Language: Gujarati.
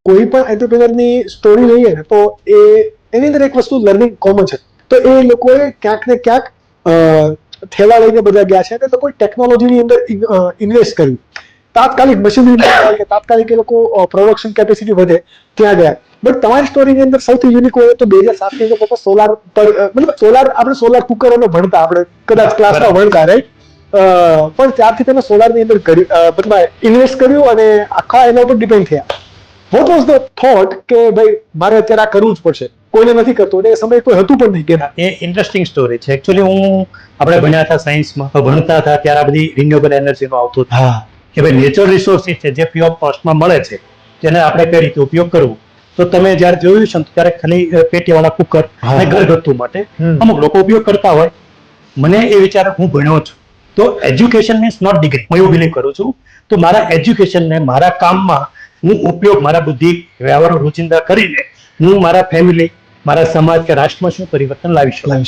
કોઈ પણ એન્ટરપ્રિનરની સ્ટોરી લઈએ ને તો એની અંદર એક વસ્તુ લર્નિંગ કોમન છે. તો એ લોકોએ ક્યાંક ને ક્યાંક થેલા લઈને બધા ગયા છે, એટલે લોકોએ ટેકનોલોજીની અંદર ઇન્વેસ્ટ કર્યું. તાત્કાલિક મશીનરી, તાત્કાલિક એ લોકો પ્રોડક્શન કેપેસિટી વધે ત્યાં ગયા. બટ તમારી સ્ટોરીની અંદર સૌથી યુનિક હોય તો 2007ની અંદર લોકો સોલાર પર, મતલબ સોલાર, આપણે સોલાર કુકર અમે ભણતા, આપણે કદાચ ક્લાસમાં ભણતા, રાઈટ? પણ ત્યારથી તમે સોલારની અંદર મતલબ ઇન્વેસ્ટ કર્યું અને આખા એના ઉપર ડિપેન્ડ થયા. વોટ વોઝ ધ થોટ કે ભાઈ મારે અત્યારે આ કરવું જ પડશે, કોઈને નથી કરતો, એ સમયે કોઈ હતું પણ નહીં કે? એ ઇન્ટરેસ્ટિંગ સ્ટોરી છે. એકચ્યુઅલી આપણે ભણ્યા હતા સાયન્સમાં, ભણતા હતા ત્યારે આ બધી રિન્યુએબલ એનર્જીનો આવતું હતું કે ભાઈ નેચરલ રિસોર્સિસ છે જે ફ્રી ઓફ કોસ્ટમાં મળે છે, જેને આપણે કઈ રીતે ઉપયોગ કરવો. તો તમે જયારે જોયું છે ત્યારે ખાલી પેટીવાળા કુકર અને ઘરગથ્થુ માટે અમુક લોકો ઉપયોગ કરતા હોય. મને એ વિચાર, હું ભણ્યો છું તો એજ્યુકેશન મીન્સ નોટ ડિગ્રી, હું એવું બિલીવ કરું છું. તો મારા એજ્યુકેશનને મારા કામમાં હું ઉપયોગ, મારા બુદ્ધિ વ્યવહારો રોજિંદા કરીને હું મારા ફેમિલી, મારા સમાજ કે રાષ્ટ્રમાં શું પરિવર્તન લાવી શકું.